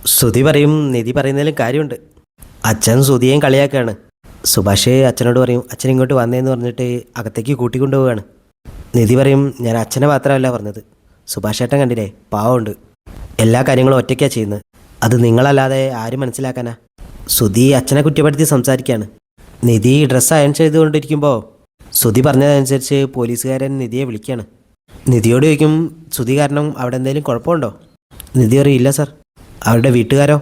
ശ്രുതി പറയും നിധി പറയുന്നതിലും കാര്യമുണ്ട്. അച്ഛൻ ശ്രുതിയേയും കളിയാക്കുകയാണ്. സുഭാഷ് അച്ഛനോട് പറയും അച്ഛൻ ഇങ്ങോട്ട് വന്നേന്ന് പറഞ്ഞിട്ട് അകത്തേക്ക് കൂട്ടിക്കൊണ്ടുപോവുകയാണ്. നിധി പറയും ഞാൻ അച്ഛനെ മാത്രമല്ല പറഞ്ഞത്, സുഭാഷ് ഏട്ടൻ കണ്ടില്ലേ പാവമുണ്ട്, എല്ലാ കാര്യങ്ങളും ഒറ്റയ്ക്കാണ് ചെയ്യുന്നത്, അത് നിങ്ങളല്ലാതെ ആരും മനസ്സിലാക്കാനാ. ശ്രുതി അച്ഛനെ കുറ്റപ്പെടുത്തി സംസാരിക്കുകയാണ്. നിധി ഡ്രസ്സ് അയൺ ചെയ്തുകൊണ്ടിരിക്കുമ്പോൾ ശ്രുതി പറഞ്ഞതനുസരിച്ച് പോലീസുകാരൻ നിധിയെ വിളിക്കുകയാണ്. നിധിയോട് ചോദിക്കും ശ്രുതി കാരണം അവിടെ എന്തെങ്കിലും കുഴപ്പമുണ്ടോ? നിധി പറയും ഇല്ല സാർ. അവരുടെ വീട്ടുകാരോ?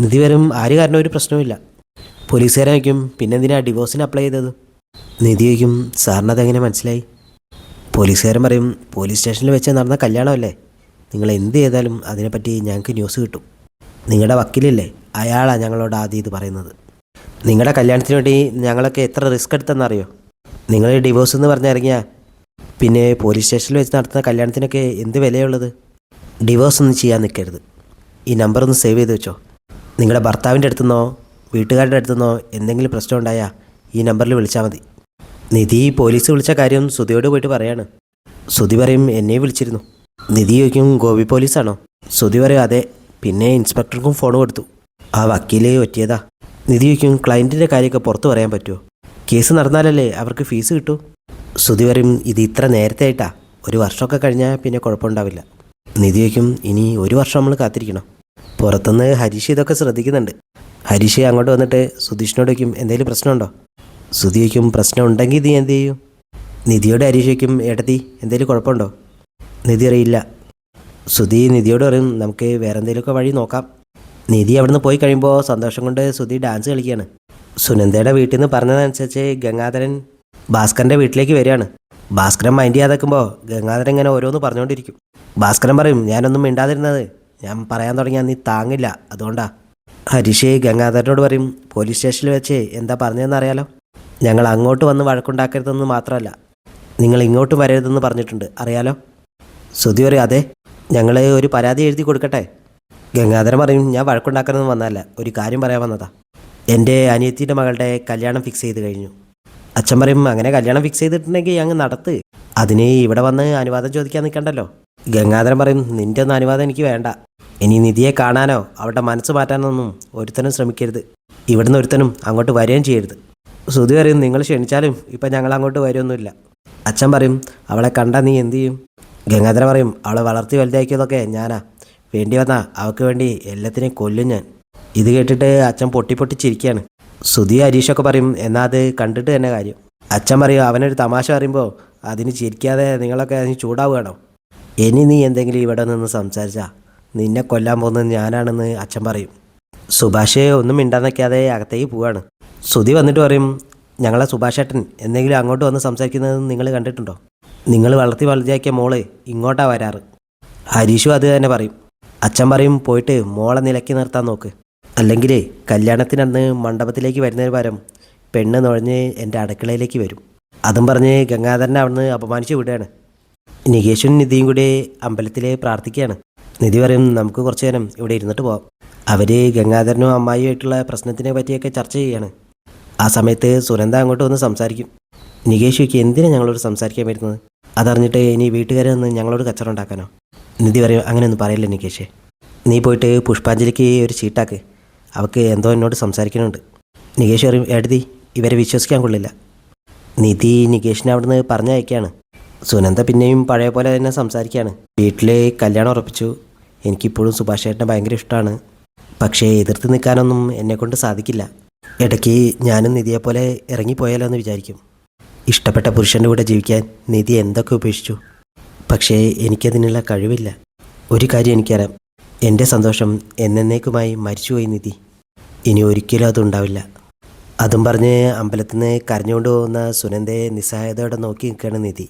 നിധി വരും ആര് കാരണം ഒരു പ്രശ്നവുമില്ല. പോലീസുകാരെ വയ്ക്കും പിന്നെന്തിനാ ഡിവോഴ്സിന് അപ്ലൈ ചെയ്തത്? നിധി വയ്ക്കും സാറിനതെങ്ങനെ മനസ്സിലായി? പോലീസുകാരൻ പറയും പോലീസ് സ്റ്റേഷനിൽ വെച്ച് നടന്ന കല്യാണമല്ലേ, നിങ്ങൾ എന്ത് ചെയ്താലും അതിനെപ്പറ്റി ഞങ്ങൾക്ക് ന്യൂസ് കിട്ടും. നിങ്ങളുടെ വക്കീലില്ലേ അയാളാണ് ഞങ്ങളോട് ആദ്യം ഇത് പറയുന്നത്. നിങ്ങളുടെ കല്യാണത്തിന് വേണ്ടി ഞങ്ങളൊക്കെ എത്ര റിസ്ക് എടുത്തെന്നറിയോ? നിങ്ങൾ ഡിവോഴ്സ് എന്ന് പറഞ്ഞിറങ്ങിയാൽ പിന്നെ പോലീസ് സ്റ്റേഷനിൽ വെച്ച് നടത്തുന്ന കല്യാണത്തിനൊക്കെ എന്ത് വിലയുള്ളത്? ഡിവോഴ്സ് ഒന്നും ചെയ്യാൻ നിൽക്കരുത്. ഈ നമ്പർ ഒന്ന് സേവ് ചെയ്ത് വെച്ചോ. നിങ്ങളുടെ ഭർത്താവിൻ്റെ അടുത്തുനിന്നോ വീട്ടുകാരുടെ അടുത്തുനിന്നോ എന്തെങ്കിലും പ്രശ്നം ഉണ്ടായാൽ ഈ നമ്പറിൽ വിളിച്ചാൽ മതി. നിധി പോലീസ് വിളിച്ച കാര്യം ശ്രുതിയോട് പോയിട്ട് പറയാണ്. ശ്രുതി പറയും എന്നെ വിളിച്ചിരുന്നു. നിധി ചോദിക്കും ഗോപി പോലീസാണോ? ശ്രുതി പറയും അതെ. പിന്നെ ഇൻസ്പെക്ടർക്കും ഫോൺ കൊടുത്തു, ആ വക്കീൽ ഒറ്റിയതാ. നിധി ചോദിക്കും ക്ലയൻറ്റിൻ്റെ കാര്യമൊക്കെ പുറത്ത് പറയാൻ പറ്റുമോ? കേസ് നടന്നാലല്ലേ അവർക്ക് ഫീസ് കിട്ടൂ. ശ്രുതി പറയും ഇത് ഇത്ര നേരത്തെ ആയിട്ടാ, ഒരു വർഷമൊക്കെ കഴിഞ്ഞാൽ പിന്നെ കുഴപ്പമുണ്ടാവില്ല. നിധി ചോദിക്കും ഇനി ഒരു വർഷം നമ്മൾ കാത്തിരിക്കണം. പുറത്തുനിന്ന് ഹരീഷ് ഇതൊക്കെ ശ്രദ്ധിക്കുന്നുണ്ട്. ഹരീഷ് അങ്ങോട്ട് വന്നിട്ട് സുധീഷിനോട് വയ്ക്കും എന്തെങ്കിലും പ്രശ്നമുണ്ടോ? ശ്രുതി വയ്ക്കും പ്രശ്നം ഉണ്ടെങ്കിൽ നീ എന്ത് ചെയ്യും? നിധിയോട് ഹരീഷ് വയ്ക്കും ഏട്ടത്തി എന്തെങ്കിലും കുഴപ്പമുണ്ടോ? നിധി അറിയില്ല. ശ്രുതി നിധിയോട് പറയും നമുക്ക് വേറെ എന്തെങ്കിലുമൊക്കെ വഴി നോക്കാം. നിധി അവിടുന്ന് പോയി കഴിയുമ്പോൾ സന്തോഷം കൊണ്ട് ശ്രുതി ഡാൻസ് കളിക്കുകയാണ്. സുനന്ദയുടെ വീട്ടിൽ നിന്ന് പറഞ്ഞതനുസരിച്ച് ഗംഗാധരൻ ഭാസ്കരൻ്റെ വീട്ടിലേക്ക് വരികയാണ്. ഭാസ്കരൻ മൈൻഡ് ചെയ്യാതാക്കുമ്പോൾ ഗംഗാധരൻ ഇങ്ങനെ ഓരോന്ന് പറഞ്ഞുകൊണ്ടിരിക്കും. ഭാസ്കരൻ പറയും ഞാനൊന്നും മിണ്ടാതിരുന്നത്, ഞാൻ പറയാൻ തുടങ്ങിയാൽ നീ താങ്ങില്ല, അതുകൊണ്ടാ. ഹരീഷ് ഗംഗാധരനോട് പറയും പോലീസ് സ്റ്റേഷനിൽ വെച്ച് എന്താ പറഞ്ഞതെന്ന് അറിയാലോ? ഞങ്ങൾ അങ്ങോട്ട് വന്ന് വഴക്കുണ്ടാക്കരുതെന്ന് മാത്രമല്ല നിങ്ങൾ ഇങ്ങോട്ട് വരരുതെന്ന് പറഞ്ഞിട്ടുണ്ട്, അറിയാലോ? ശ്രുതി പറയും അതെ, ഞങ്ങൾ ഒരു പരാതി എഴുതി കൊടുക്കട്ടെ? ഗംഗാധരൻ പറയും ഞാൻ വഴക്കുണ്ടാക്കണമെന്ന് വന്നതല്ല, ഒരു കാര്യം പറയാൻ വന്നതാ. എൻ്റെ അനിയത്തിൻ്റെ മകളുടെ കല്യാണം ഫിക്സ് ചെയ്ത് കഴിഞ്ഞു. അച്ഛൻ പറയും അങ്ങനെ കല്യാണം ഫിക്സ് ചെയ്തിട്ടുണ്ടെങ്കിൽ അങ്ങ് നടത്ത്, അതിന് ഇവിടെ വന്ന് അനുവാദം ചോദിക്കാൻ നിൽക്കണ്ടല്ലോ. ഗംഗാധരൻ പറയും നിൻ്റെ ഒന്നും അനുവാദം എനിക്ക് വേണ്ട. ഇനി നിധിയെ കാണാനോ അവരുടെ മനസ്സ് മാറ്റാനൊന്നും ഒരുത്തനും ശ്രമിക്കരുത്, ഇവിടുന്ന് ഒരുത്തനും അങ്ങോട്ട് വരികയും ചെയ്യരുത്. ശ്രുതി പറയും നിങ്ങൾ ക്ഷണിച്ചാലും ഇപ്പം ഞങ്ങൾ അങ്ങോട്ട് വരുമൊന്നുമില്ല. അച്ഛൻ പറയും അവളെ കണ്ടാൽ നീ എന്തു ചെയ്യും? ഗംഗാധരൻ പറയും അവളെ വളർത്തി വലുതാക്കിയതൊക്കെ ഞാനാ, വേണ്ടി വന്നാൽ അവൾക്ക് വേണ്ടി എല്ലാത്തിനെയും കൊല്ലും ഞാൻ. ഇത് കേട്ടിട്ട് അച്ഛൻ പൊട്ടി പൊട്ടിച്ചിരിക്കുകയാണ്. ശ്രുതി ഹരീഷൊക്കെ പറയും എന്നാൽ അത് കണ്ടിട്ട് തന്നെ കാര്യം. അച്ഛൻ പറയും അവനൊരു തമാശ പറയുമ്പോൾ അതിന് ചിരിക്കാതെ നിങ്ങളൊക്കെ അതിന് ചൂടാവുകയാണോ? ഇനി നീ എന്തെങ്കിലും ഇവിടെ നിന്ന് സംസാരിച്ചാൽ നിന്നെ കൊല്ലാൻ പോകുന്നത് ഞാനാണെന്ന് അച്ഛൻ പറയും. സുഭാഷ് ഒന്നും മിണ്ടാന്നൊക്കെയാതെ അകത്തേക്ക് പോവാണ്. ശ്രുതി വന്നിട്ട് പറയും ഞങ്ങളെ സുഭാഷ് ഏട്ടൻ എന്തെങ്കിലും അങ്ങോട്ട് വന്ന് സംസാരിക്കുന്നത് നിങ്ങൾ കണ്ടിട്ടുണ്ടോ? നിങ്ങൾ വളർത്തി വലുതാക്കിയ മോള് ഇങ്ങോട്ടാണ് വരാറ്. ഹരീഷും അത് തന്നെ പറയും. അച്ഛൻ പറയും പോയിട്ട് മോളെ നിലയ്ക്ക് നിർത്താൻ നോക്ക്, അല്ലെങ്കിൽ കല്യാണത്തിനന്ന് മണ്ഡപത്തിലേക്ക് വരുന്നതിന് പകരം പെണ്ണ് നുഴഞ്ഞ് എൻ്റെ അടുക്കളയിലേക്ക് വരും. അതും പറഞ്ഞ് ഗംഗാധരനെ അവിടുന്ന് അപമാനിച്ച് വിടുകയാണ്. നികേഷും നിധിയും കൂടി അമ്പലത്തിൽ പ്രാർത്ഥിക്കുകയാണ്. നിധി പറയും നമുക്ക് കുറച്ച് നേരം ഇവിടെ ഇരുന്നിട്ട് പോകാം. അവർ ഗംഗാധരനും അമ്മായിയുമായിട്ടുള്ള പ്രശ്നത്തിനെ പറ്റിയൊക്കെ ചർച്ച ചെയ്യുകയാണ്. ആ സമയത്ത് സുനന്ദ അങ്ങോട്ട് വന്ന് സംസാരിക്കും. നികേഷ് ചോദിക്കും എന്തിനാണ് ഞങ്ങളോട് സംസാരിക്കാൻ വരുന്നത്? അതറിഞ്ഞിട്ട് ഇനി വീട്ടുകാരെ വന്ന് ഞങ്ങളോട് കച്ചറ ഉണ്ടാക്കാനോ? നിധി പറയും അങ്ങനെയൊന്നും പറയില്ല നികേഷേ, നീ പോയിട്ട് പുഷ്പാഞ്ജലിക്ക് ഒരു ചീട്ടാക്ക്, അവൾക്ക് എന്തോ എന്നോട് സംസാരിക്കണുണ്ട്. നികേഷ് പറയും എഴുതി ഇവരെ വിശ്വസിക്കാൻ കൊള്ളില്ല. നിധി നികേഷിനെ അവിടുന്ന് പറഞ്ഞയക്കുകയാണ്. സുനന്ദ പിന്നെയും പഴയ പോലെ തന്നെ സംസാരിക്കുകയാണ്. വീട്ടിൽ കല്യാണം ഉറപ്പിച്ചു, എനിക്കിപ്പോഴും സുഭാഷ് ഏട്ടനെ ഭയങ്കര ഇഷ്ടമാണ്, പക്ഷേ എതിർത്ത് നിൽക്കാനൊന്നും എന്നെക്കൊണ്ട് സാധിക്കില്ല. ഇടയ്ക്ക് ഞാനും നിധിയെപ്പോലെ ഇറങ്ങിപ്പോയാലോ എന്ന് വിചാരിക്കും. ഇഷ്ടപ്പെട്ട പുരുഷൻ്റെ കൂടെ ജീവിക്കാൻ നിധി എന്തൊക്കെ ഉപേക്ഷിച്ചു, പക്ഷേ എനിക്കതിനുള്ള കഴിവില്ല. ഒരു കാര്യം എനിക്കറിയാം, എൻ്റെ സന്തോഷം എന്നേക്കുമായി മരിച്ചുപോയി നിധി, ഇനി ഒരിക്കലും അതുണ്ടാവില്ല. അതും പറഞ്ഞ് അമ്പലത്തിൽ നിന്ന് കരഞ്ഞുകൊണ്ട് പോകുന്ന സുനന്ദയെ നിസ്സഹായതയോടെ നോക്കി നിൽക്കുകയാണ് നിധി.